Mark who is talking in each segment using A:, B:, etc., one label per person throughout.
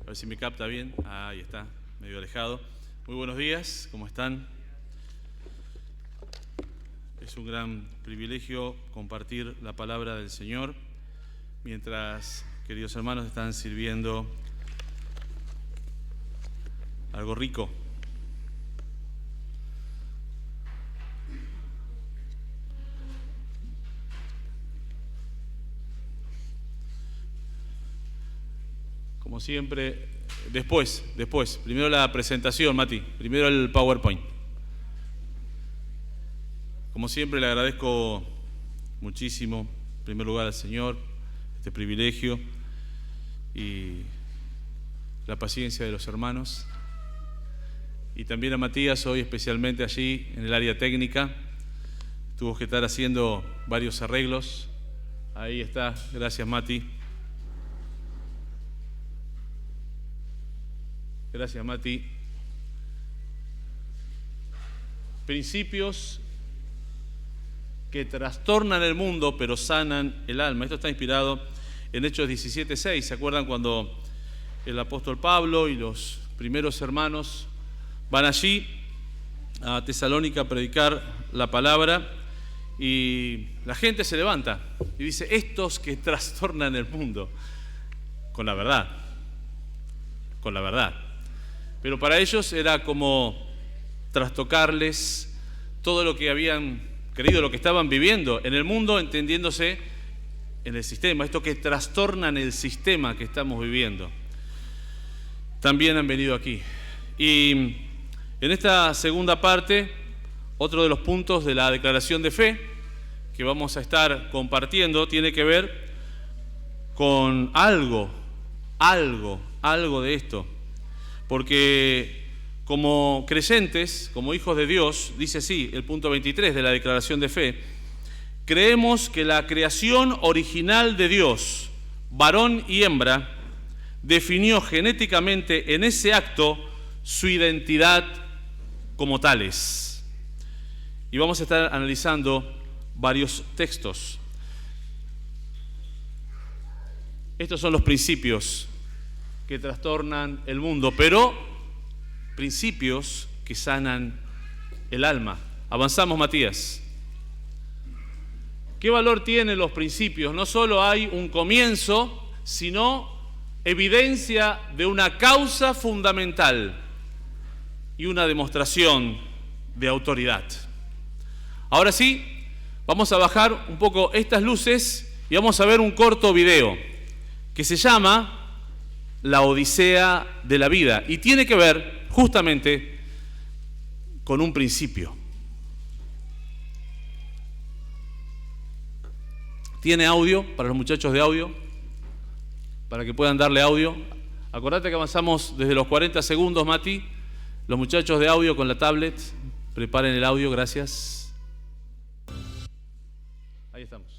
A: A ver si me capta bien. Ahí está, medio alejado. Muy buenos días, ¿cómo están? Es un gran privilegio compartir la palabra del Señor mientras, queridos hermanos, están sirviendo algo rico. Como siempre, después. Primero la presentación, Mati. Primero el PowerPoint. Como siempre, le agradezco muchísimo, en primer lugar, al Señor, este privilegio y la paciencia de los hermanos. Y también a Matías, hoy especialmente allí en el área técnica. Tuvo que estar haciendo varios arreglos. Ahí está, gracias Mati. Gracias, Mati. Principios que trastornan el mundo, pero sanan el alma. Esto está inspirado en Hechos 17:6. ¿Se acuerdan cuando el apóstol Pablo y los primeros hermanos van allí a Tesalónica a predicar la palabra y la gente se levanta y dice, estos que trastornan el mundo, con la verdad. Pero para ellos era como trastocarles todo lo que habían creído, lo que estaban viviendo en el mundo, entendiéndose en el sistema, esto que trastornan el sistema que estamos viviendo. También han venido aquí. Y en esta segunda parte, otro de los puntos de la declaración de fe que vamos a estar compartiendo tiene que ver con algo de esto. Porque como creyentes, como hijos de Dios, dice así el punto 23 de la declaración de fe, creemos que la creación original de Dios, varón y hembra, definió genéticamente en ese acto su identidad como tales. Y vamos a estar analizando varios textos. Estos son los principios que trastornan el mundo, pero principios que sanan el alma. Avanzamos, Matías. ¿Qué valor tienen los principios? No solo hay un comienzo, sino evidencia de una causa fundamental y una demostración de autoridad. Ahora sí, vamos a bajar un poco estas luces y vamos a ver un corto video que se llama La Odisea de la Vida y tiene que ver justamente con un principio. ¿Tiene audio para los muchachos de audio? Para que puedan darle audio. Acordate que avanzamos desde los 40 segundos, Mati. Los muchachos de audio con la tablet, preparen el audio, gracias. Ahí estamos.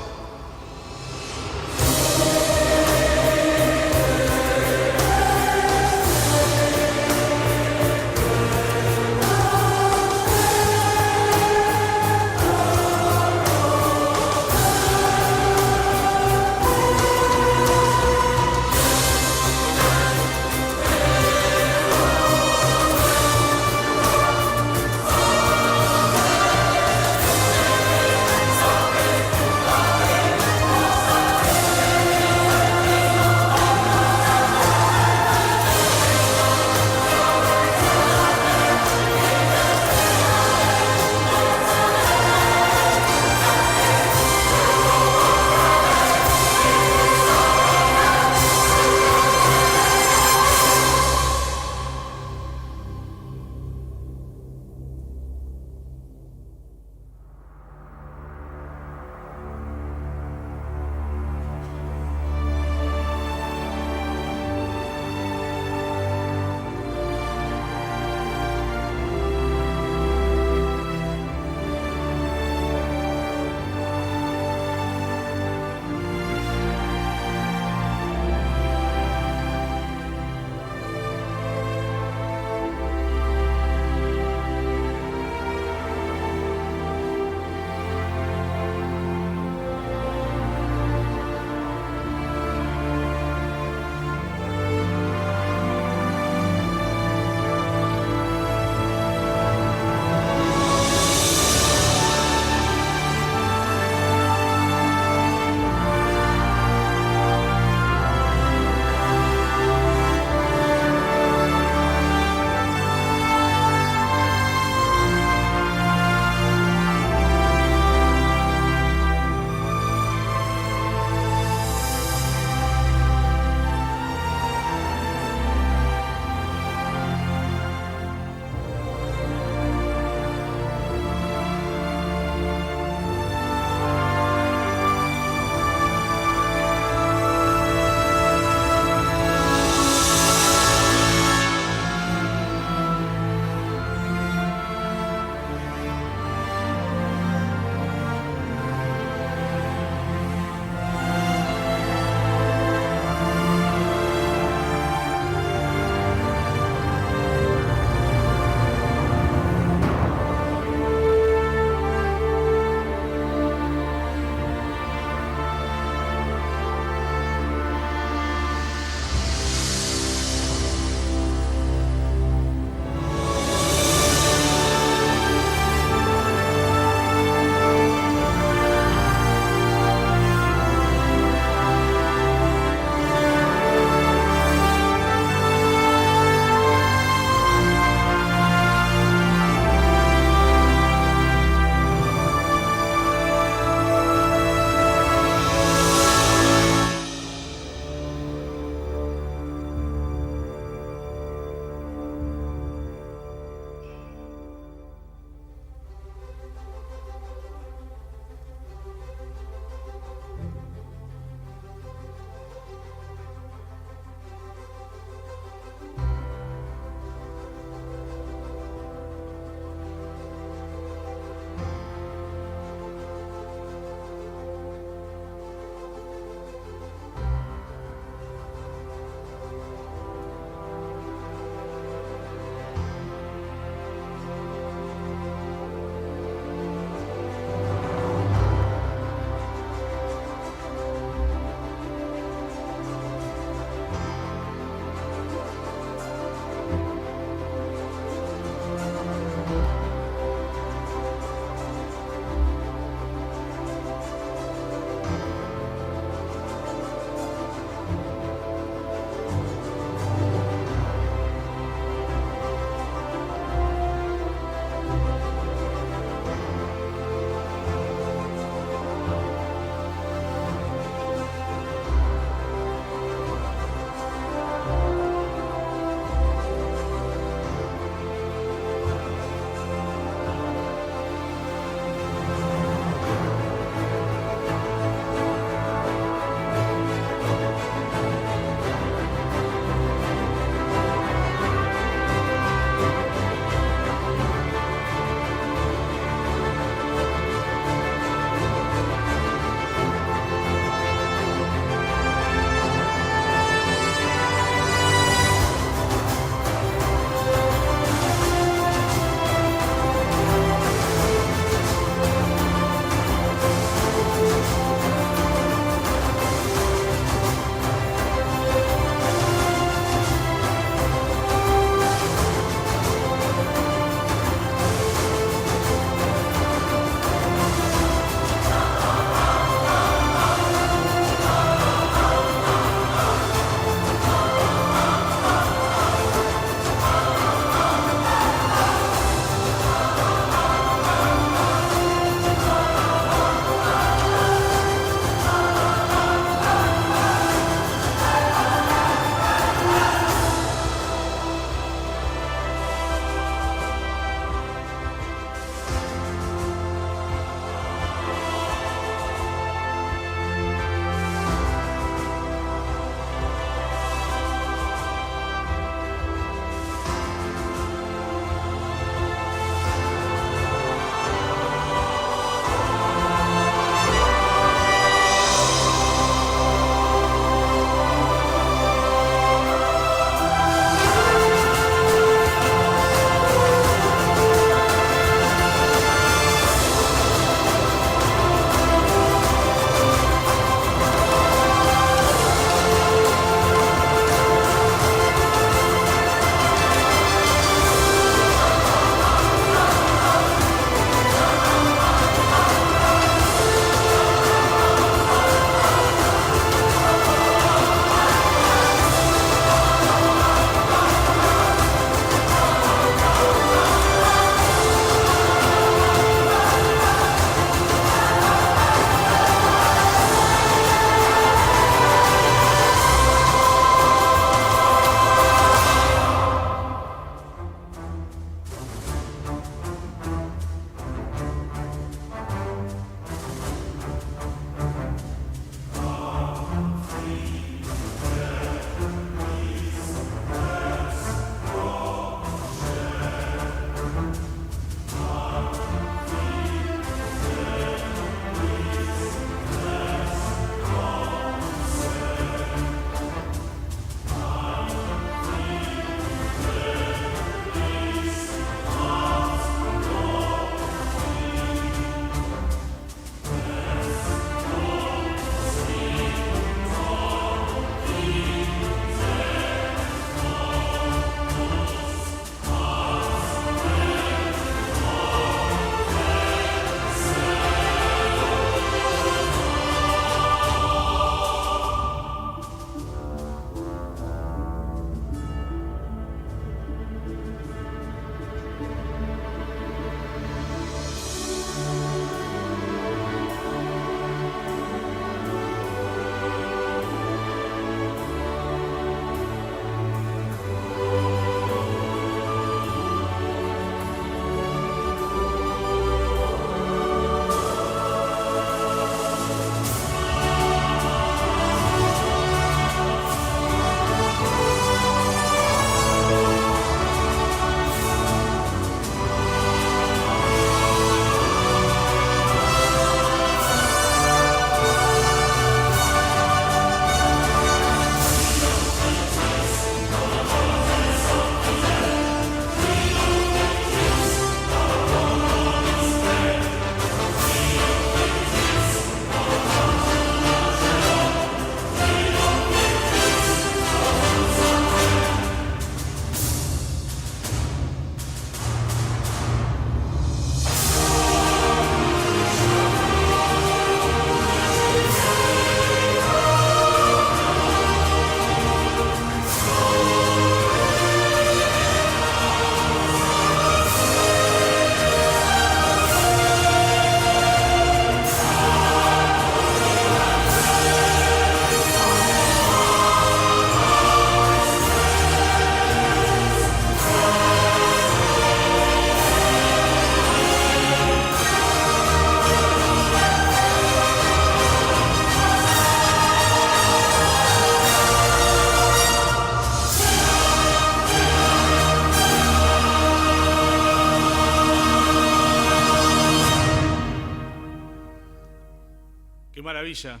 A: Qué maravilla,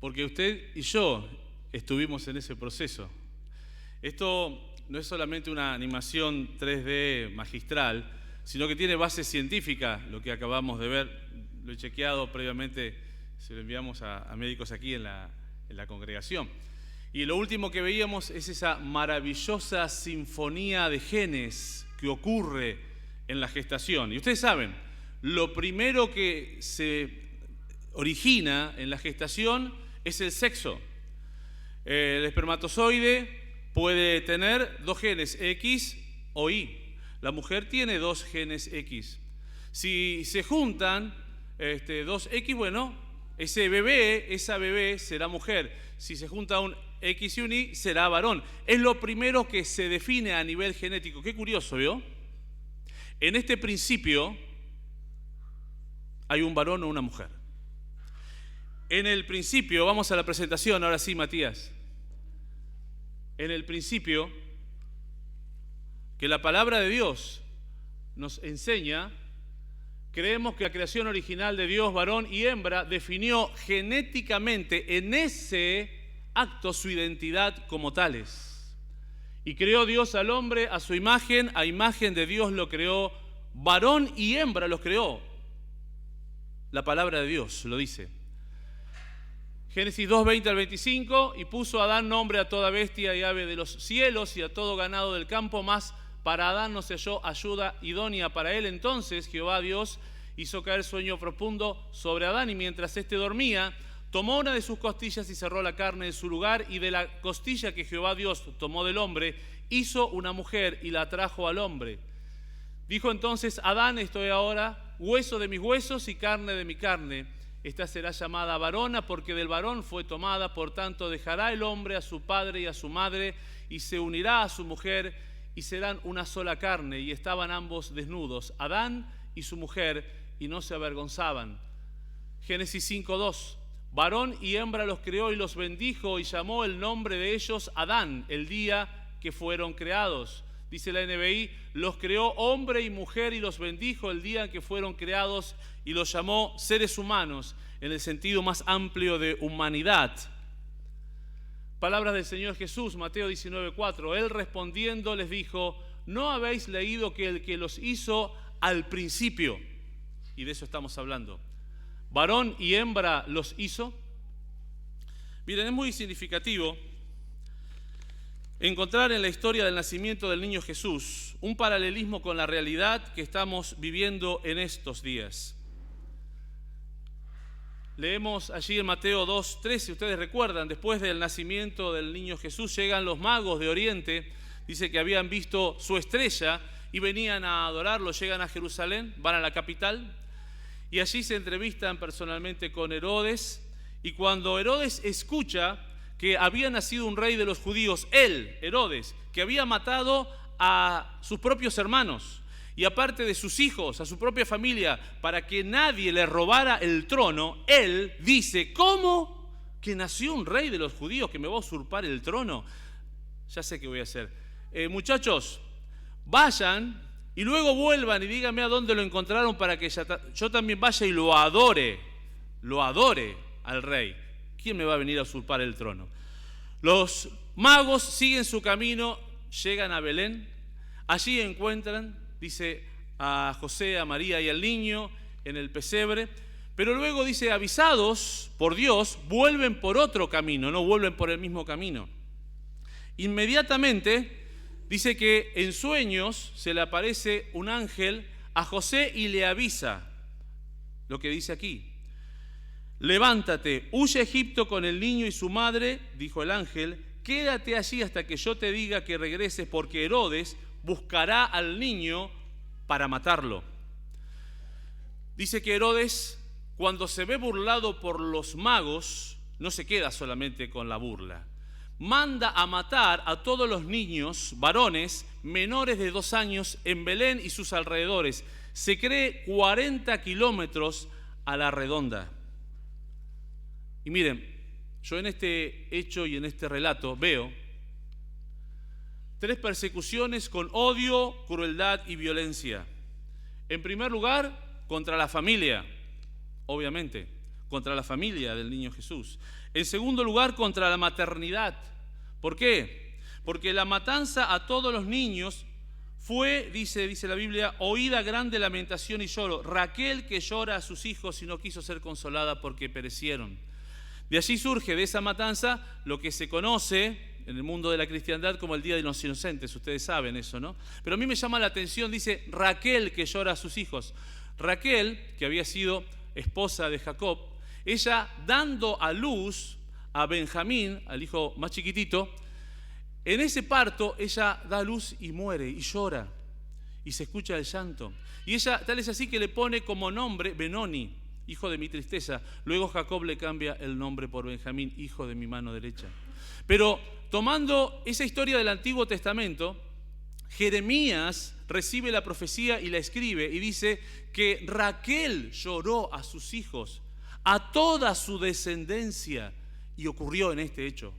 A: porque usted y yo estuvimos en ese proceso. Esto no es solamente una animación 3D magistral, sino que tiene base científica, lo que acabamos de ver. Lo he chequeado previamente, se lo enviamos a médicos aquí en la congregación. Y lo último que veíamos es esa maravillosa sinfonía de genes que ocurre en la gestación. Y ustedes saben, lo primero que se origina en la gestación es el sexo. El espermatozoide puede tener dos genes, X o Y. La mujer tiene dos genes X. Si se juntan dos X, bueno, esa bebé será mujer. Si se junta un X y un Y, será varón. Es lo primero que se define a nivel genético. Qué curioso, ¿vio? En este principio hay un varón o una mujer. En el principio, vamos a la presentación, ahora sí, Matías. En el principio, que la palabra de Dios nos enseña, creemos que la creación original de Dios, varón y hembra, definió genéticamente en ese acto su identidad como tales. Y creó Dios al hombre a su imagen, a imagen de Dios lo creó, varón y hembra los creó. La palabra de Dios lo dice. Génesis 2, 20 al 25, y puso Adán nombre a toda bestia y ave de los cielos y a todo ganado del campo, mas para Adán no se halló ayuda idónea para él. Entonces Jehová Dios hizo caer sueño profundo sobre Adán, y mientras éste dormía, tomó una de sus costillas y cerró la carne en su lugar, y de la costilla que Jehová Dios tomó del hombre, hizo una mujer y la trajo al hombre. Dijo entonces Adán, estoy ahora hueso de mis huesos y carne de mi carne. Esta será llamada varona, porque del varón fue tomada. Por tanto dejará el hombre a su padre y a su madre, y se unirá a su mujer, y serán una sola carne. Y estaban ambos desnudos, Adán y su mujer, y no se avergonzaban. Génesis 5:2. Varón y hembra los creó y los bendijo, y llamó el nombre de ellos Adán, el día que fueron creados. Dice la NBI, los creó hombre y mujer y los bendijo el día que fueron creados, y los llamó seres humanos en el sentido más amplio de humanidad. Palabras del Señor Jesús, Mateo 19:4. Él respondiendo les dijo, ¿no habéis leído que el que los hizo al principio? Y de eso estamos hablando. Varón y hembra los hizo. Miren, es muy significativo encontrar en la historia del nacimiento del niño Jesús un paralelismo con la realidad que estamos viviendo en estos días. Leemos allí en Mateo 2:13, ustedes recuerdan, después del nacimiento del niño Jesús llegan los magos de Oriente, dice que habían visto su estrella y venían a adorarlo, llegan a Jerusalén, van a la capital y allí se entrevistan personalmente con Herodes, y cuando Herodes escucha que había nacido un rey de los judíos, él, Herodes, que había matado a sus propios hermanos y aparte de sus hijos, a su propia familia, para que nadie le robara el trono, él dice, ¿cómo que nació un rey de los judíos que me va a usurpar el trono? Ya sé qué voy a hacer. Muchachos, vayan y luego vuelvan y díganme a dónde lo encontraron para que yo también vaya y lo adore al rey. ¿Quién me va a venir a usurpar el trono? Los magos siguen su camino, llegan a Belén. Allí encuentran, dice, a José, a María y al niño en el pesebre. Pero luego dice, avisados por Dios, vuelven por otro camino, no vuelven por el mismo camino. Inmediatamente dice que en sueños se le aparece un ángel a José y le avisa lo que dice aquí. Levántate, huye a Egipto con el niño y su madre, dijo el ángel, quédate allí hasta que yo te diga que regreses, porque Herodes buscará al niño para matarlo. Dice que Herodes, cuando se ve burlado por los magos, no se queda solamente con la burla. Manda a matar a todos los niños varones menores de 2 años en Belén y sus alrededores. Se cree 40 kilómetros a la redonda. Y miren, yo en este hecho y en este relato veo 3 persecuciones con odio, crueldad y violencia. En primer lugar, contra la familia, obviamente, contra la familia del niño Jesús. En segundo lugar, contra la maternidad. ¿Por qué? Porque la matanza a todos los niños fue, dice la Biblia, oída grande lamentación y lloro. Raquel que llora a sus hijos y no quiso ser consolada porque perecieron. De allí surge, de esa matanza, lo que se conoce en el mundo de la cristiandad como el Día de los Inocentes. Ustedes saben eso, ¿no? Pero a mí me llama la atención, dice Raquel que llora a sus hijos. Raquel, que había sido esposa de Jacob, ella dando a luz a Benjamín, al hijo más chiquitito, en ese parto ella da a luz y muere y llora y se escucha el llanto. Y ella, tal es así que le pone como nombre Benoni, hijo de mi tristeza. Luego Jacob le cambia el nombre por Benjamín, hijo de mi mano derecha. Pero tomando esa historia del Antiguo Testamento, Jeremías recibe la profecía y la escribe y dice que Raquel lloró a sus hijos, a toda su descendencia, y ocurrió en este hecho.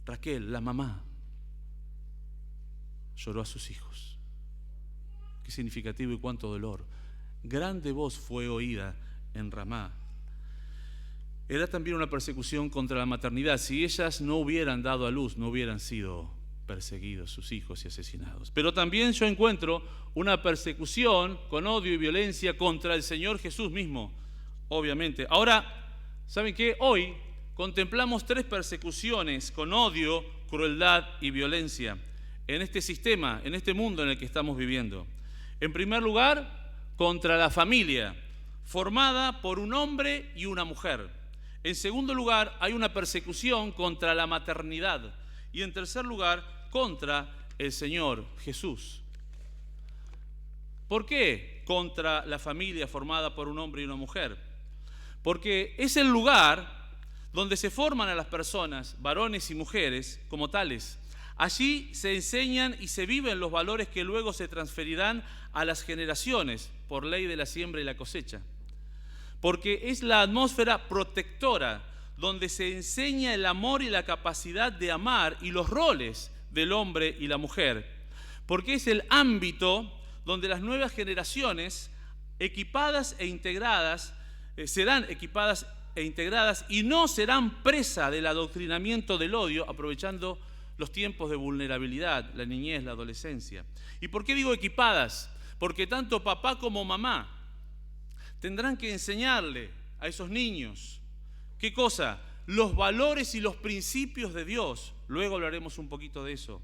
A: Raquel, la mamá, lloró a sus hijos. Qué significativo y cuánto dolor. Grande voz fue oída en Ramá. Era también una persecución contra la maternidad. Si ellas no hubieran dado a luz, no hubieran sido perseguidos sus hijos y asesinados. Pero también yo encuentro una persecución con odio y violencia contra el Señor Jesús mismo, obviamente. Ahora, ¿saben qué? Hoy contemplamos 3 persecuciones con odio, crueldad y violencia en este sistema, en este mundo en el que estamos viviendo. En primer lugar, contra la familia, formada por un hombre y una mujer. En segundo lugar, hay una persecución contra la maternidad. Y en tercer lugar, contra el Señor Jesús. ¿Por qué contra la familia formada por un hombre y una mujer? Porque es el lugar donde se forman a las personas, varones y mujeres, como tales. Allí se enseñan y se viven los valores que luego se transferirán a las generaciones por ley de la siembra y la cosecha. Porque es la atmósfera protectora donde se enseña el amor y la capacidad de amar y los roles del hombre y la mujer. Porque es el ámbito donde las nuevas generaciones equipadas e integradas serán equipadas e integradas y no serán presa del adoctrinamiento del odio, aprovechando los tiempos de vulnerabilidad, la niñez, la adolescencia. ¿Y por qué digo equipadas? Porque tanto papá como mamá tendrán que enseñarle a esos niños, ¿qué cosa? Los valores y los principios de Dios. Luego hablaremos un poquito de eso.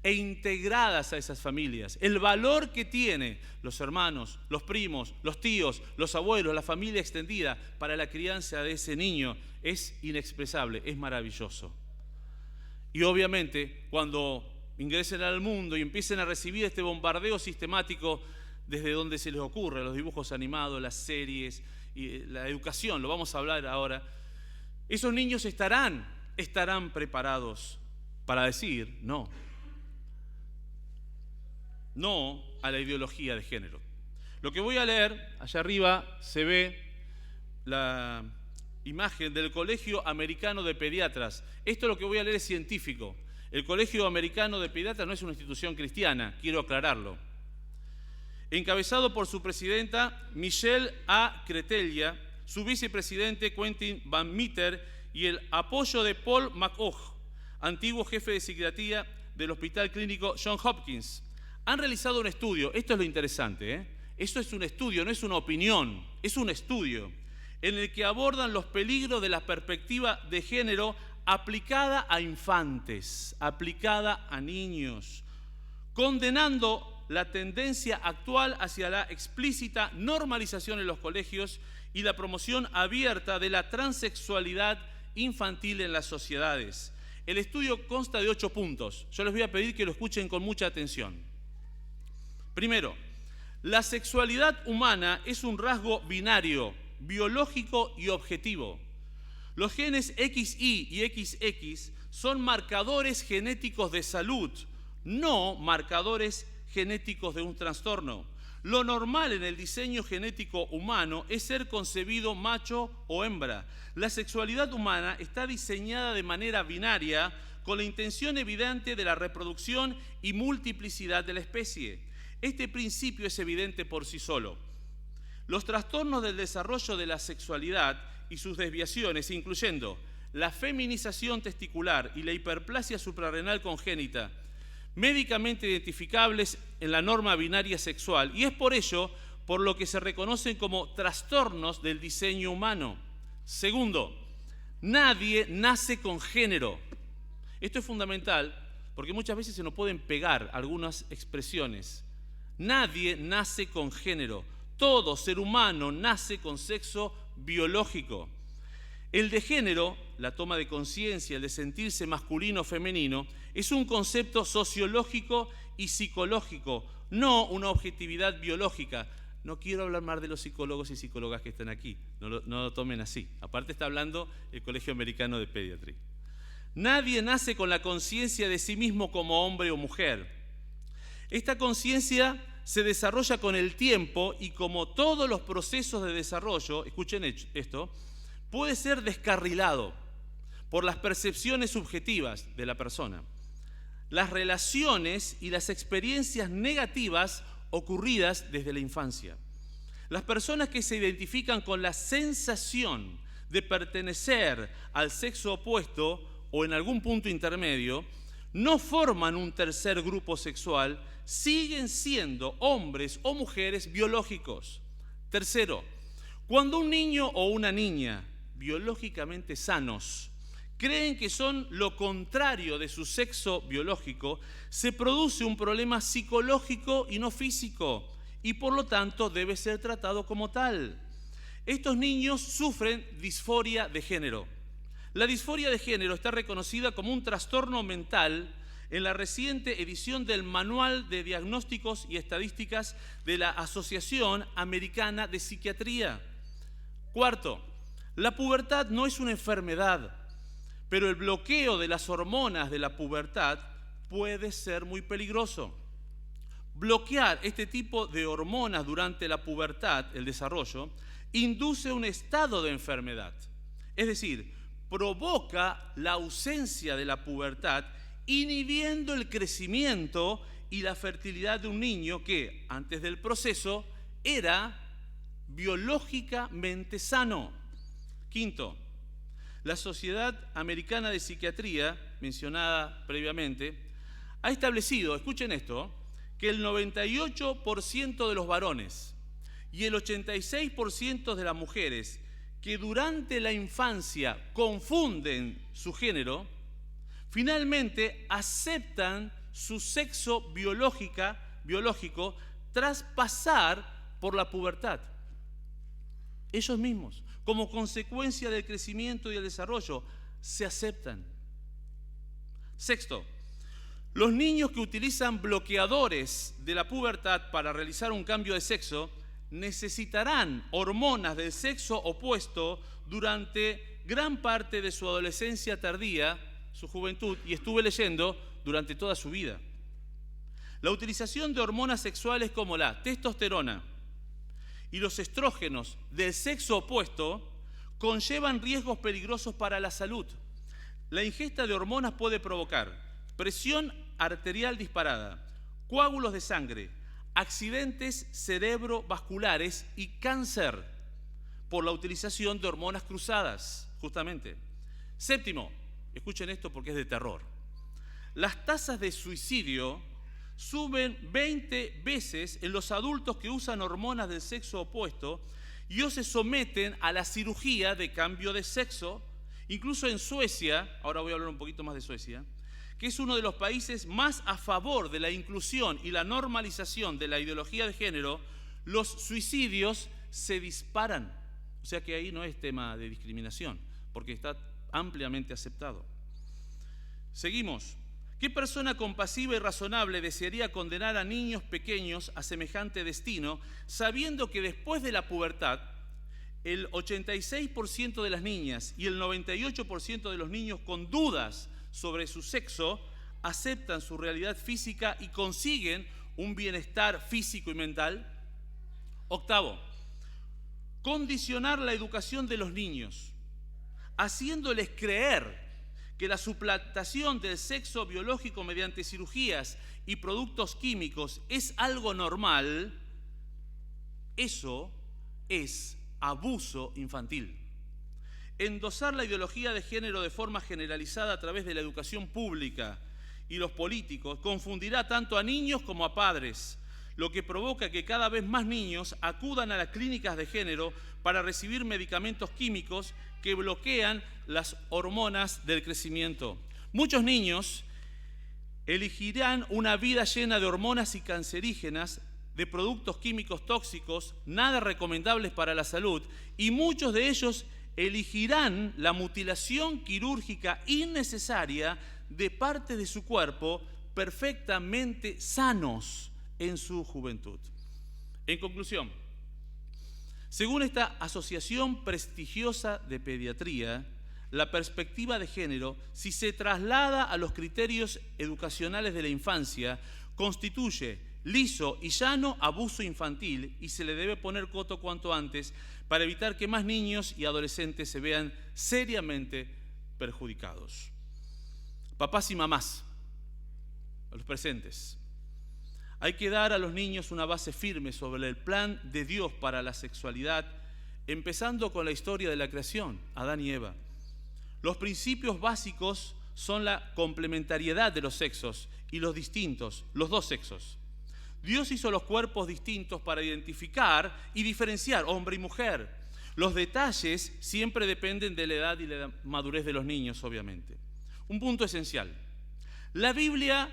A: E integradas a esas familias. El valor que tiene los hermanos, los primos, los tíos, los abuelos, la familia extendida para la crianza de ese niño es inexpresable, es maravilloso. Y obviamente cuando ingresen al mundo y empiecen a recibir este bombardeo sistemático desde donde se les ocurre, los dibujos animados, las series, y la educación, lo vamos a hablar ahora, esos niños estarán preparados para decir no a la ideología de género. Lo que voy a leer, allá arriba se ve la imagen del Colegio Americano de Pediatras. Esto lo que voy a leer es científico. El Colegio Americano de Pediatras no es una institución cristiana, quiero aclararlo. Encabezado por su presidenta Michelle A. Creteglia, su vicepresidente Quentin Van Meter y el apoyo de Paul McHugh, antiguo jefe de psiquiatría del Hospital Clínico Johns Hopkins. Han realizado un estudio, esto es lo interesante, Esto es un estudio, no es una opinión, es un estudio en el que abordan los peligros de la perspectiva de género aplicada a infantes, aplicada a niños, condenando la tendencia actual hacia la explícita normalización en los colegios y la promoción abierta de la transexualidad infantil en las sociedades. El estudio consta de 8 puntos. Yo les voy a pedir que lo escuchen con mucha atención. Primero, la sexualidad humana es un rasgo binario, biológico y objetivo. Los genes XY y XX son marcadores genéticos de salud, no marcadores genéticos de un trastorno. Lo normal en el diseño genético humano es ser concebido macho o hembra. La sexualidad humana está diseñada de manera binaria con la intención evidente de la reproducción y multiplicidad de la especie. Este principio es evidente por sí solo. Los trastornos del desarrollo de la sexualidad y sus desviaciones, incluyendo la feminización testicular y la hiperplasia suprarrenal congénita, médicamente identificables en la norma binaria sexual, y es por ello por lo que se reconocen como trastornos del diseño humano. Segundo, nadie nace con género. Esto es fundamental porque muchas veces se nos pueden pegar algunas expresiones. Nadie nace con género. Todo ser humano nace con sexo biológico. El de género, la toma de conciencia, el de sentirse masculino o femenino, es un concepto sociológico y psicológico, no una objetividad biológica. No quiero hablar más de los psicólogos y psicólogas que están aquí, no lo tomen así. Aparte está hablando el Colegio Americano de Pediatría. Nadie nace con la conciencia de sí mismo como hombre o mujer. Esta conciencia se desarrolla con el tiempo y como todos los procesos de desarrollo, escuchen esto, puede ser descarrilado por las percepciones subjetivas de la persona, las relaciones y las experiencias negativas ocurridas desde la infancia. Las personas que se identifican con la sensación de pertenecer al sexo opuesto o en algún punto intermedio, no forman un tercer grupo sexual, siguen siendo hombres o mujeres biológicos. Tercero, cuando un niño o una niña biológicamente sanos creen que son lo contrario de su sexo biológico, se produce un problema psicológico y no físico, y por lo tanto debe ser tratado como tal. Estos niños sufren disforia de género. La disforia de género está reconocida como un trastorno mental en la reciente edición del Manual de Diagnósticos y Estadísticas de la Asociación Americana de Psiquiatría. Cuarto, la pubertad no es una enfermedad, pero el bloqueo de las hormonas de la pubertad puede ser muy peligroso. Bloquear este tipo de hormonas durante la pubertad, el desarrollo, induce un estado de enfermedad. Es decir, provoca la ausencia de la pubertad, inhibiendo el crecimiento y la fertilidad de un niño que, antes del proceso, era biológicamente sano. Quinto, la Sociedad Americana de Psiquiatría, mencionada previamente, ha establecido, escuchen esto, que el 98% de los varones y el 86% de las mujeres que durante la infancia confunden su género, finalmente aceptan su sexo biológico tras pasar por la pubertad. Ellos mismos, como consecuencia del crecimiento y el desarrollo, se aceptan. Sexto, los niños que utilizan bloqueadores de la pubertad para realizar un cambio de sexo necesitarán hormonas del sexo opuesto durante gran parte de su adolescencia tardía, su juventud, y estuve leyendo, durante toda su vida. La utilización de hormonas sexuales como la testosterona y los estrógenos del sexo opuesto conllevan riesgos peligrosos para la salud. La ingesta de hormonas puede provocar presión arterial disparada, coágulos de sangre, accidentes cerebrovasculares y cáncer por la utilización de hormonas cruzadas, justamente. Séptimo, escuchen esto porque es de terror. Las tasas de suicidio suben 20 veces en los adultos que usan hormonas del sexo opuesto y o se someten a la cirugía de cambio de sexo. Incluso en Suecia, ahora voy a hablar un poquito más de Suecia, que es uno de los países más a favor de la inclusión y la normalización de la ideología de género, los suicidios se disparan. O sea que ahí no es tema de discriminación, porque está ampliamente aceptado. Seguimos. ¿Qué persona compasiva y razonable desearía condenar a niños pequeños a semejante destino, sabiendo que después de la pubertad, el 86% de las niñas y el 98% de los niños con dudas sobre su sexo aceptan su realidad física y consiguen un bienestar físico y mental? Octavo, condicionar la educación de los niños, haciéndoles creer que la suplantación del sexo biológico mediante cirugías y productos químicos es algo normal, eso es abuso infantil. Endosar la ideología de género de forma generalizada a través de la educación pública y los políticos confundirá tanto a niños como a padres, lo que provoca que cada vez más niños acudan a las clínicas de género para recibir medicamentos químicos que bloquean las hormonas del crecimiento. Muchos niños elegirán una vida llena de hormonas y cancerígenas, de productos químicos tóxicos, nada recomendables para la salud, y muchos de ellos elegirán la mutilación quirúrgica innecesaria de partes de su cuerpo perfectamente sanos en su juventud. En conclusión, según esta asociación prestigiosa de pediatría, la perspectiva de género, si se traslada a los criterios educacionales de la infancia, constituye liso y llano abuso infantil y se le debe poner coto cuanto antes para evitar que más niños y adolescentes se vean seriamente perjudicados. Papás y mamás, a los presentes, hay que dar a los niños una base firme sobre el plan de Dios para la sexualidad, empezando con la historia de la creación, Adán y Eva. Los principios básicos son la complementariedad de los sexos y los distintos, los dos sexos. Dios hizo los cuerpos distintos para identificar y diferenciar hombre y mujer. Los detalles siempre dependen de la edad y la madurez de los niños, obviamente. Un punto esencial. La Biblia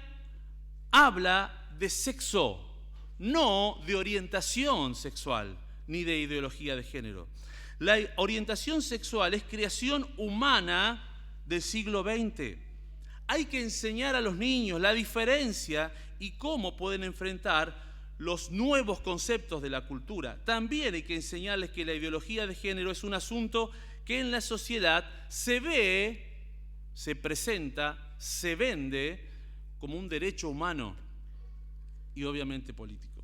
A: habla de sexo, no de orientación sexual, ni de ideología de género. La orientación sexual es creación humana del siglo XX. Hay que enseñar a los niños la diferencia y cómo pueden enfrentar los nuevos conceptos de la cultura. También hay que enseñarles que la ideología de género es un asunto que en la sociedad se ve, se presenta, se vende como un derecho humano y obviamente político.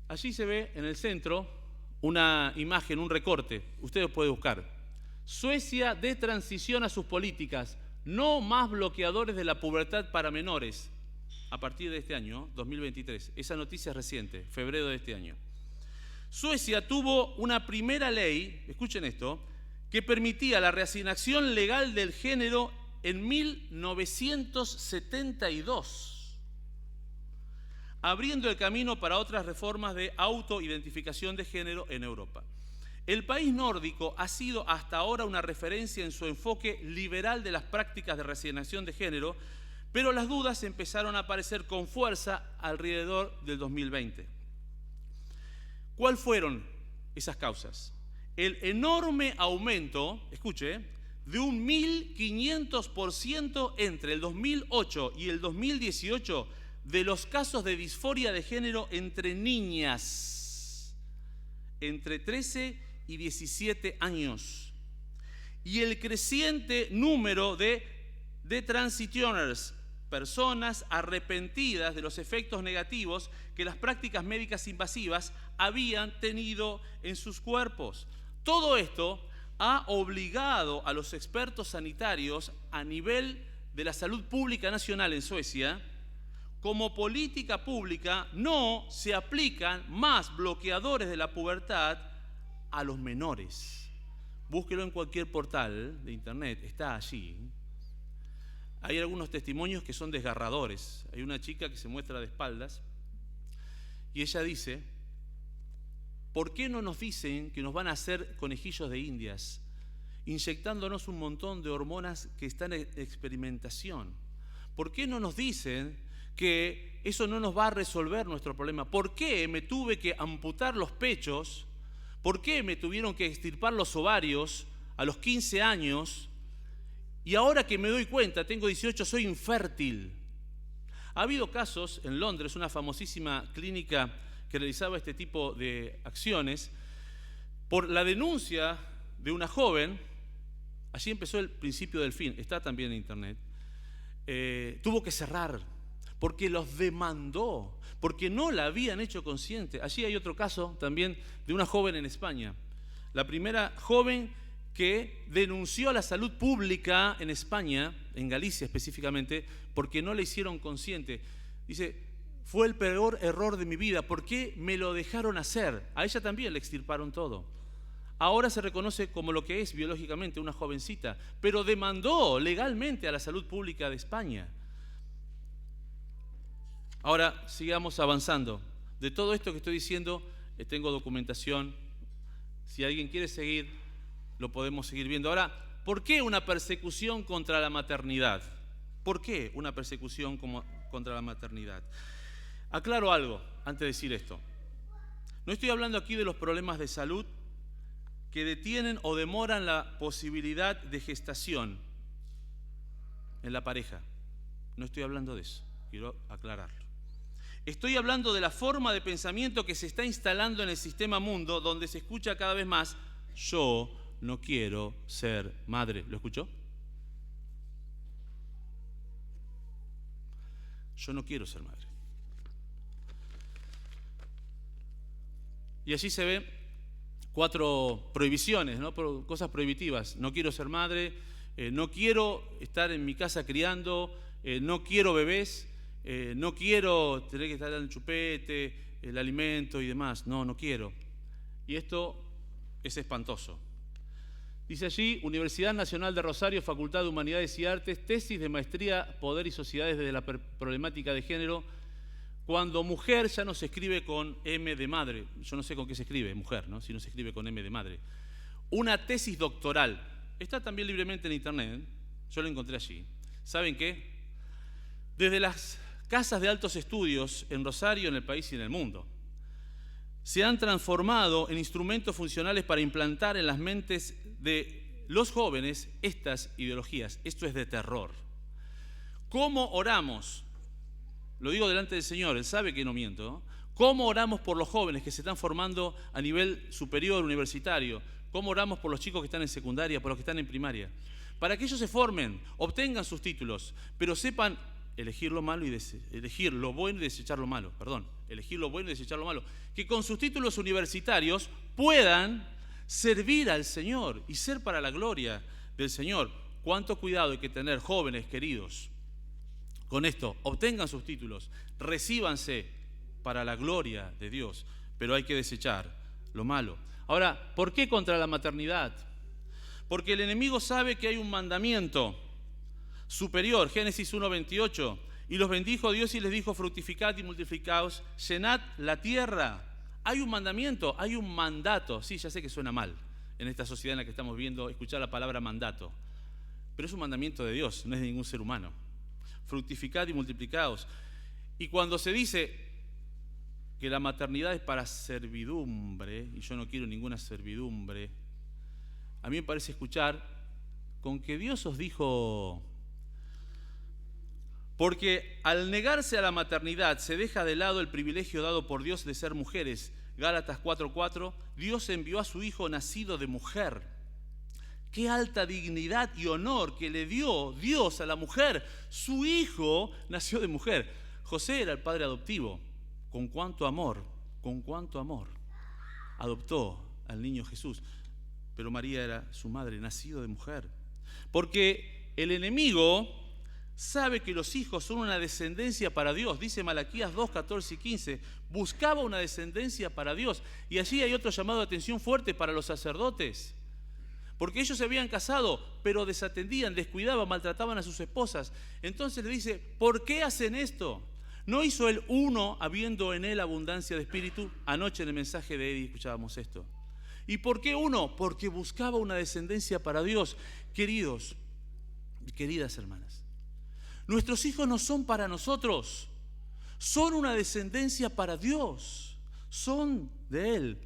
A: Allí se ve en el centro una imagen, un recorte, ustedes pueden buscar. Suecia de transición a sus políticas, no más bloqueadores de la pubertad para menores, a partir de este año, 2023. Esa noticia es reciente, febrero de este año. Suecia tuvo una primera ley, escuchen esto, que permitía la reasignación legal del género en 1972, abriendo el camino para otras reformas de autoidentificación de género en Europa. El país nórdico ha sido hasta ahora una referencia en su enfoque liberal de las prácticas de reasignación de género, pero las dudas empezaron a aparecer con fuerza alrededor del 2020. ¿Cuáles fueron esas causas? El enorme aumento, escuche, de un 1500% entre el 2008 y el 2018 de los casos de disforia de género entre niñas, entre 13 y 17 años, y el creciente número de transitioners, personas arrepentidas de los efectos negativos que las prácticas médicas invasivas habían tenido en sus cuerpos. Todo esto ha obligado a los expertos sanitarios a nivel de la salud pública nacional en Suecia, como política pública no se aplican más bloqueadores de la pubertad a los menores. Búsquelo en cualquier portal de internet, está allí. Hay algunos testimonios que son desgarradores. Hay una chica que se muestra de espaldas y ella dice: ¿por qué no nos dicen que nos van a hacer conejillos de indias, inyectándonos un montón de hormonas que están en experimentación? ¿Por qué no nos dicen que eso no nos va a resolver nuestro problema? ¿Por qué me tuve que amputar los pechos? ¿Por qué me tuvieron que extirpar los ovarios a los 15 años? Y ahora que me doy cuenta, tengo 18, soy infértil. Ha habido casos en Londres, una famosísima clínica que realizaba este tipo de acciones, por la denuncia de una joven. Allí empezó el principio del fin, está también en internet. Tuvo que cerrar porque los demandó, porque no la habían hecho consciente. Allí hay otro caso también de una joven en España, la primera joven que denunció a la salud pública en España, en Galicia específicamente, porque no la hicieron consciente. Dice: fue el peor error de mi vida, ¿por qué me lo dejaron hacer? A ella también le extirparon todo. ahora se reconoce como lo que es biológicamente una jovencita, pero demandó legalmente a la salud pública de España. Ahora, sigamos avanzando. De todo esto que estoy diciendo, tengo documentación. Si alguien quiere seguir, lo podemos seguir viendo. Ahora, ¿por qué una persecución contra la maternidad? ¿Por qué una persecución contra la maternidad? Aclaro algo antes de decir esto. No estoy hablando aquí de los problemas de salud que detienen o demoran la posibilidad de gestación en la pareja. No estoy hablando de eso, quiero aclararlo. Estoy hablando de la forma de pensamiento que se está instalando en el sistema mundo, donde se escucha cada vez más: yo no quiero ser madre. ¿Lo escuchó? Yo no quiero ser madre. Y allí se ven 4 prohibiciones, ¿no? Cosas prohibitivas. No quiero ser madre, no quiero estar en mi casa criando, no quiero bebés, no quiero tener que estar dando el chupete, el alimento y demás. No quiero. Y esto es espantoso. Dice allí: Universidad Nacional de Rosario, Facultad de Humanidades y Artes, tesis de maestría, Poder y Sociedades desde la problemática de género. Cuando mujer ya no se escribe con M de madre. Yo no sé con qué se escribe mujer, ¿no? Si no se escribe con M de madre. Una tesis doctoral. Está también libremente en internet. Yo lo encontré allí. ¿Saben qué? Desde las casas de altos estudios en Rosario, en el país y en el mundo, se han transformado en instrumentos funcionales para implantar en las mentes de los jóvenes estas ideologías. Esto es de terror. ¿Cómo oramos? Lo digo delante del Señor, Él sabe que no miento, ¿no? ¿Cómo oramos por los jóvenes que se están formando a nivel superior, universitario? ¿Cómo oramos por los chicos que están en secundaria, por los que están en primaria? Para que ellos se formen, obtengan sus títulos, pero sepan elegir lo malo y elegir lo bueno y desechar lo malo. Elegir lo bueno y desechar lo malo. Que con sus títulos universitarios puedan servir al Señor y ser para la gloria del Señor. Cuánto cuidado hay que tener, jóvenes queridos, con esto. Obtengan sus títulos, recíbanse para la gloria de Dios, pero hay que desechar lo malo. Ahora, ¿por qué contra la maternidad? Porque el enemigo sabe que hay un mandamiento superior, Génesis 1:28, y los bendijo Dios y les dijo: fructificad y multiplicaos, llenad la tierra. Hay un mandamiento, hay un mandato. Sí, ya sé que suena mal en esta sociedad en la que estamos viendo escuchar la palabra mandato, pero es un mandamiento de Dios, no es de ningún ser humano. Fructificad y multiplicaos. Y cuando se dice que la maternidad es para servidumbre, y yo no quiero ninguna servidumbre, a mí me parece escuchar con que Dios os dijo. Porque al negarse a la maternidad se deja de lado el privilegio dado por Dios de ser mujeres. Gálatas 4:4, Dios envió a su Hijo nacido de mujer. Qué alta dignidad y honor que le dio Dios a la mujer. Su Hijo nació de mujer. José era el padre adoptivo. Con cuánto amor adoptó al niño Jesús. Pero María era su madre, nacido de mujer. Porque el enemigo sabe que los hijos son una descendencia para Dios. Dice Malaquías 2:14 y 15. Buscaba una descendencia para Dios. Y allí hay otro llamado de atención fuerte para los sacerdotes. Porque ellos se habían casado, pero desatendían, descuidaban, maltrataban a sus esposas. Entonces le dice: ¿por qué hacen esto? ¿No hizo él uno habiendo en él abundancia de espíritu? Anoche en el mensaje de Eddie escuchábamos esto. ¿Y por qué uno? Porque buscaba una descendencia para Dios. Queridos y queridas hermanas, nuestros hijos no son para nosotros, son una descendencia para Dios, son de Él.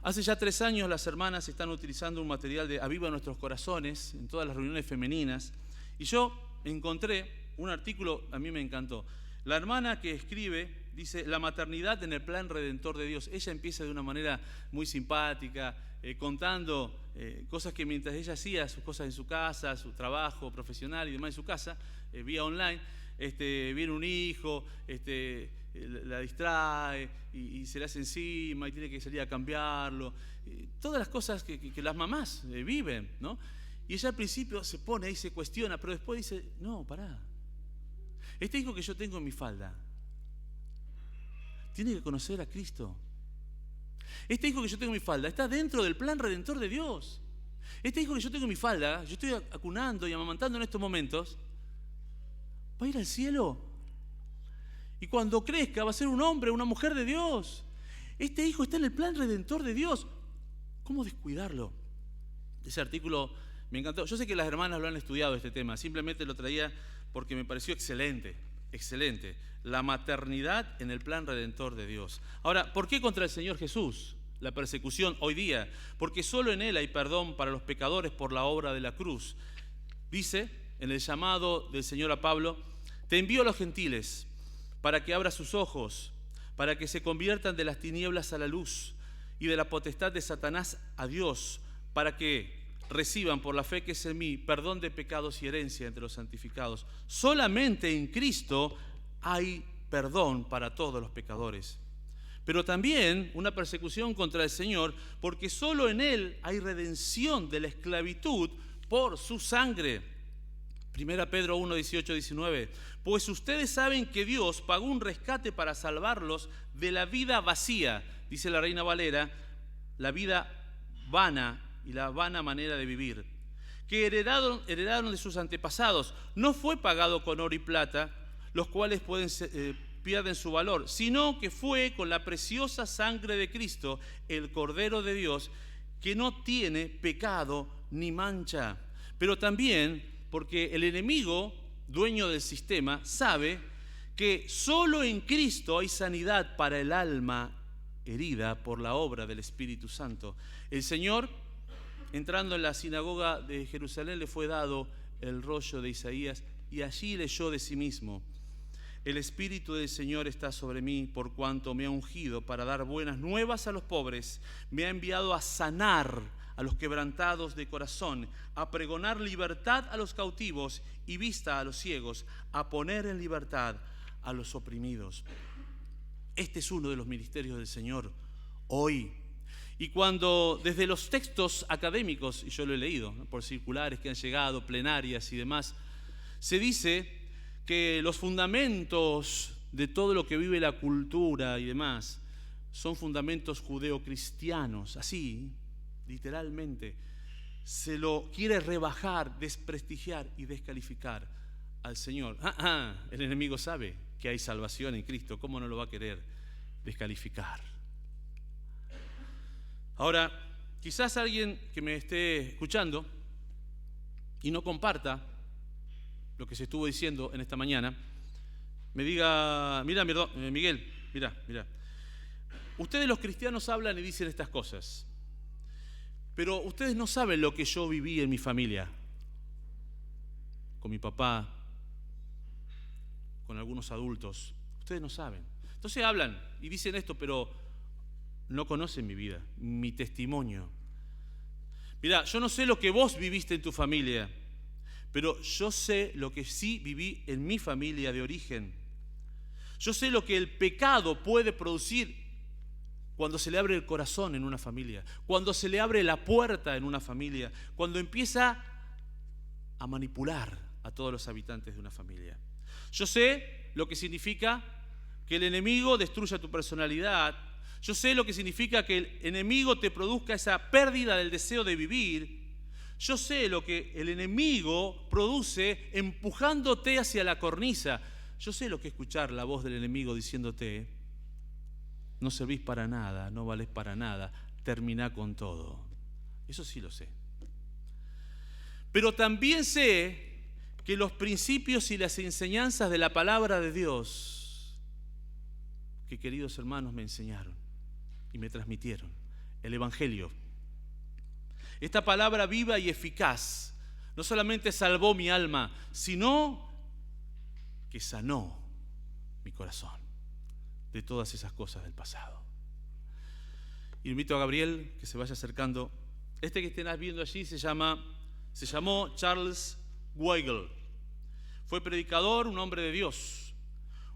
A: Hace ya 3 años las hermanas están utilizando un material de Aviva Nuestros Corazones en todas las reuniones femeninas, y yo encontré un artículo, a mí me encantó. La hermana que escribe dice: la maternidad en el plan redentor de Dios. Ella empieza de una manera muy simpática, contando cosas que mientras ella hacía sus cosas en su casa, su trabajo profesional y demás en su casa, vía online, viene un hijo, la distrae y se le hace encima y tiene que salir a cambiarlo. Todas las cosas que las mamás viven, ¿no? Y ella al principio se pone y se cuestiona, pero después dice: no, pará. Este hijo que yo tengo en mi falda tiene que conocer a Cristo. Este hijo que yo tengo en mi falda está dentro del plan redentor de Dios. Este hijo que yo tengo en mi falda, yo estoy acunando y amamantando en estos momentos, va a ir al cielo. Y cuando crezca va a ser un hombre, una mujer de Dios. Este hijo está en el plan redentor de Dios. ¿Cómo descuidarlo? Ese artículo me encantó. Yo sé que las hermanas lo han estudiado este tema, simplemente lo traía porque me pareció excelente, excelente. La maternidad en el plan redentor de Dios. Ahora, ¿por qué contra el Señor Jesús la persecución hoy día? Porque solo en Él hay perdón para los pecadores por la obra de la cruz. Dice en el llamado del Señor a Pablo: te envío a los gentiles para que abra sus ojos, para que se conviertan de las tinieblas a la luz y de la potestad de Satanás a Dios, para que reciban por la fe que es en mí perdón de pecados y herencia entre los santificados. Solamente en Cristo hay perdón para todos los pecadores. Pero también una persecución contra el Señor, porque solo en Él hay redención de la esclavitud por su sangre. 1 Pedro 1, 18, 19. Pues ustedes saben que Dios pagó un rescate para salvarlos de la vida vacía, dice la Reina Valera, la vida vana y la vana manera de vivir, que heredaron de sus antepasados. No fue pagado con oro y plata, los cuales pierden su valor, sino que fue con la preciosa sangre de Cristo, el Cordero de Dios, que no tiene pecado ni mancha. Pero también porque el enemigo, dueño del sistema, sabe que solo en Cristo hay sanidad para el alma herida por la obra del Espíritu Santo. El Señor, entrando en la sinagoga de Jerusalén, le fue dado el rollo de Isaías y allí leyó de sí mismo: el Espíritu del Señor está sobre mí, por cuanto me ha ungido para dar buenas nuevas a los pobres, me ha enviado a sanar a los quebrantados de corazón, a pregonar libertad a los cautivos y vista a los ciegos, a poner en libertad a los oprimidos. Este es uno de los ministerios del Señor hoy. Y cuando desde los textos académicos, y yo lo he leído, ¿no?, por circulares que han llegado, plenarias y demás, se dice que los fundamentos de todo lo que vive la cultura y demás son fundamentos judeocristianos, así, literalmente. Se lo quiere rebajar, desprestigiar y descalificar al Señor. El enemigo sabe que hay salvación en Cristo, ¿cómo no lo va a querer descalificar? Ahora, quizás alguien que me esté escuchando y no comparta lo que se estuvo diciendo en esta mañana, me diga: mira, Miguel, mira, ustedes los cristianos hablan y dicen estas cosas, pero ustedes no saben lo que yo viví en mi familia, con mi papá, con algunos adultos. Ustedes no saben. Entonces hablan y dicen esto, pero no conocen mi vida, mi testimonio. Mira, yo no sé lo que vos viviste en tu familia, pero yo sé lo que sí viví en mi familia de origen. Yo sé lo que el pecado puede producir cuando se le abre el corazón en una familia, cuando se le abre la puerta en una familia, cuando empieza a manipular a todos los habitantes de una familia. Yo sé lo que significa que el enemigo destruya tu personalidad. Yo sé lo que significa que el enemigo te produzca esa pérdida del deseo de vivir. Yo sé lo que el enemigo produce empujándote hacia la cornisa. Yo sé lo que es escuchar la voz del enemigo diciéndote: no servís para nada, no valés para nada, terminá con todo. Eso sí lo sé. Pero también sé que los principios y las enseñanzas de la palabra de Dios, que queridos hermanos me enseñaron y me transmitieron, el Evangelio, esta palabra viva y eficaz, no solamente salvó mi alma, sino que sanó mi corazón de todas esas cosas del pasado. Invito a Gabriel que se vaya acercando. Este que estén viendo allí se llamó Charles Weigle. Fue predicador, un hombre de Dios.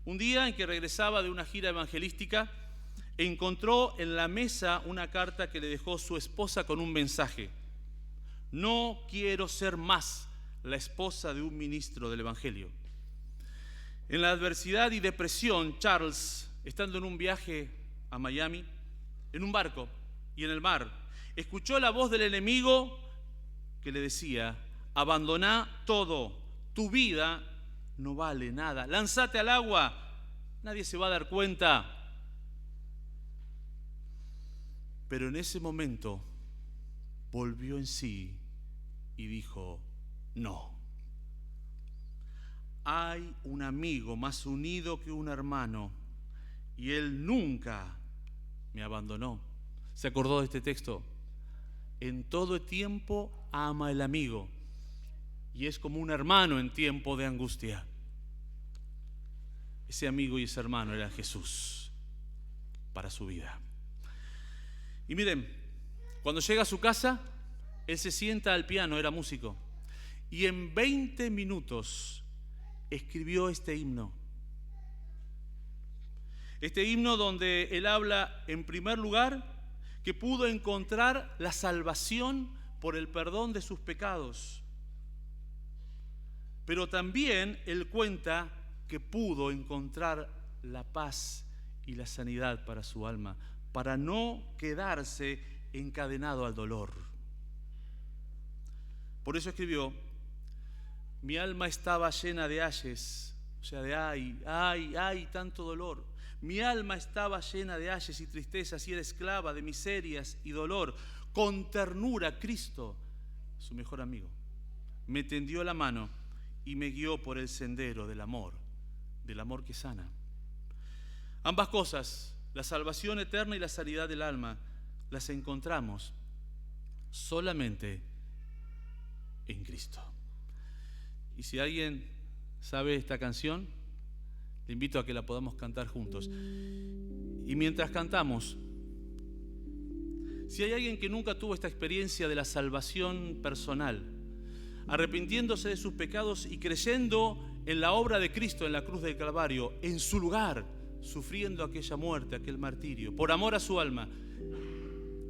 A: Un día en que regresaba de una gira evangelística, encontró en la mesa una carta que le dejó su esposa con un mensaje: no quiero ser más la esposa de un ministro del Evangelio. En la adversidad y depresión, Charles, estando en un viaje a Miami, en un barco y en el mar, escuchó la voz del enemigo que le decía: abandoná todo, tu vida no vale nada, lánzate al agua, nadie se va a dar cuenta. Pero en ese momento volvió en sí y dijo: no. Hay un amigo más unido que un hermano y él nunca me abandonó. ¿Se acordó de este texto? En todo tiempo ama el amigo y es como un hermano en tiempo de angustia. Ese amigo y ese hermano era Jesús para su vida. Y miren, cuando llega a su casa, él se sienta al piano, era músico, y en 20 minutos escribió este himno. Este himno donde él habla, en primer lugar, que pudo encontrar la salvación por el perdón de sus pecados. Pero también él cuenta que pudo encontrar la paz y la sanidad para su alma, para no quedarse encadenado al dolor. Por eso escribió: mi alma estaba llena de ayes, o sea, de ay, tanto dolor. Mi alma estaba llena de ayes y tristezas y era esclava de miserias y dolor. Con ternura Cristo, su mejor amigo, me tendió la mano y me guió por el sendero del amor que sana. Ambas cosas, la salvación eterna y la sanidad del alma, las encontramos solamente en Cristo. Y si alguien sabe esta canción, le invito a que la podamos cantar juntos. Y mientras cantamos, si hay alguien que nunca tuvo esta experiencia de la salvación personal, arrepintiéndose de sus pecados y creyendo en la obra de Cristo en la cruz del Calvario, en su lugar, sufriendo aquella muerte, aquel martirio, por amor a su alma,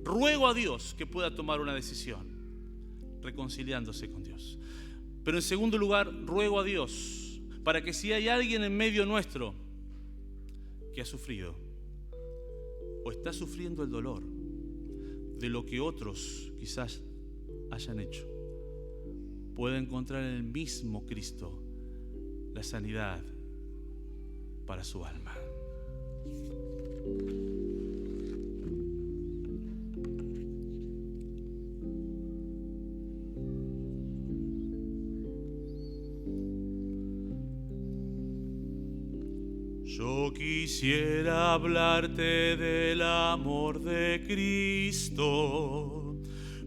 A: ruego a Dios que pueda tomar una decisión, reconciliándose con Dios. Pero en segundo lugar, ruego a Dios para que si hay alguien en medio nuestro que ha sufrido o está sufriendo el dolor de lo que otros quizás hayan hecho, pueda encontrar en el mismo Cristo la sanidad para su alma. Yo quisiera hablarte del amor de Cristo,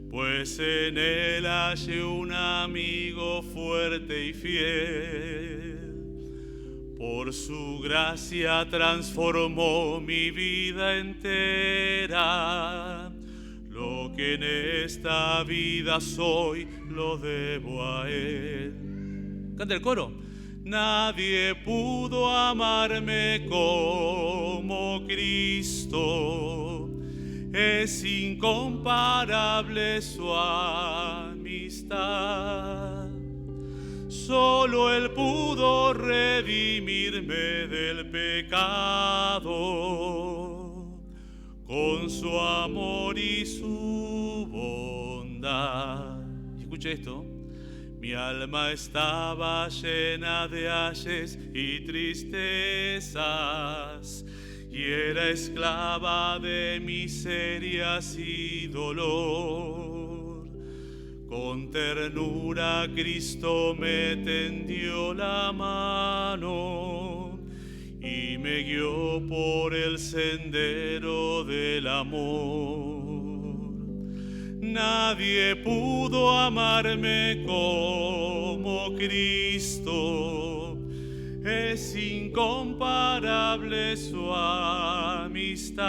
A: pues en Él hallé un amigo fuerte y fiel. Por su gracia transformó mi vida entera. Lo que en esta vida soy, lo debo a Él. Canta el coro. Nadie pudo amarme como Cristo, es incomparable su amistad. Solo Él pudo redimirme del pecado, con su amor y su bondad. Y escuche esto. Mi alma estaba llena de ayes y tristezas, y era esclava de miserias y dolor. Con ternura Cristo me tendió la mano y me guió por el sendero del amor. Nadie pudo amarme como Cristo, es incomparable su amistad.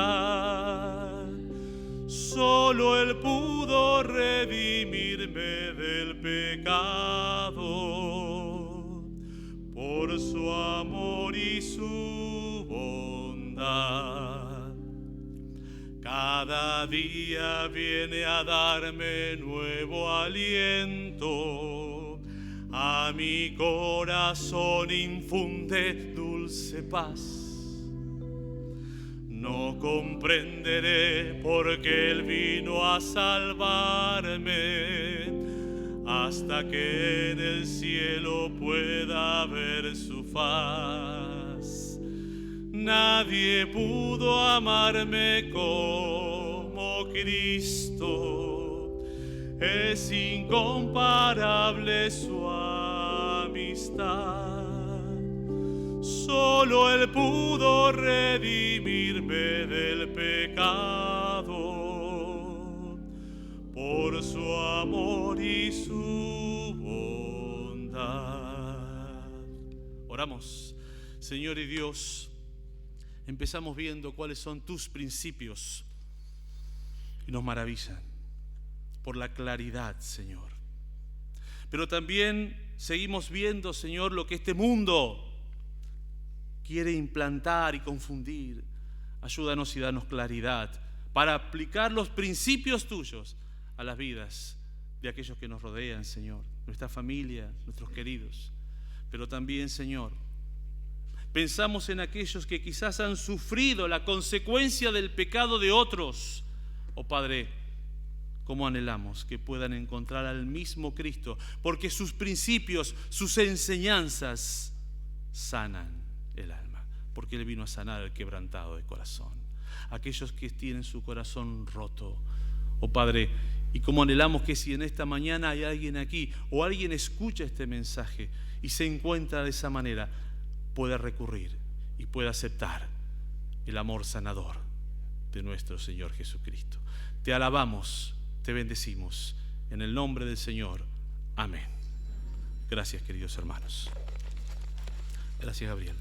A: Solo Él pudo redimirme del pecado, por su amor y su bondad. Cada día viene a darme nuevo aliento, a mi corazón infunde dulce paz. No comprenderé por qué Él vino a salvarme, hasta que en el cielo pueda ver su faz. Nadie pudo amarme como Cristo, es incomparable su amistad. Solo Él pudo redimirme del pecado, por su amor y su bondad. Oramos. Señor y Dios, empezamos viendo cuáles son tus principios y nos maravillan por la claridad, Señor. Pero también seguimos viendo, Señor, lo que este mundo quiere implantar y confundir. Ayúdanos y danos claridad para aplicar los principios tuyos a las vidas de aquellos que nos rodean, Señor, nuestra familia, nuestros queridos. Pero también, Señor, pensamos en aquellos que quizás han sufrido la consecuencia del pecado de otros. Oh Padre, cómo anhelamos que puedan encontrar al mismo Cristo, porque sus principios, sus enseñanzas sanan el alma, porque Él vino a sanar al quebrantado de corazón, aquellos que tienen su corazón roto. Oh Padre, y como anhelamos que si en esta mañana hay alguien aquí o alguien escucha este mensaje y se encuentra de esa manera, pueda recurrir y pueda aceptar el amor sanador de nuestro Señor Jesucristo. Te alabamos, te bendecimos en el nombre del Señor. Amén. Gracias, queridos hermanos. Gracias, Gabriel.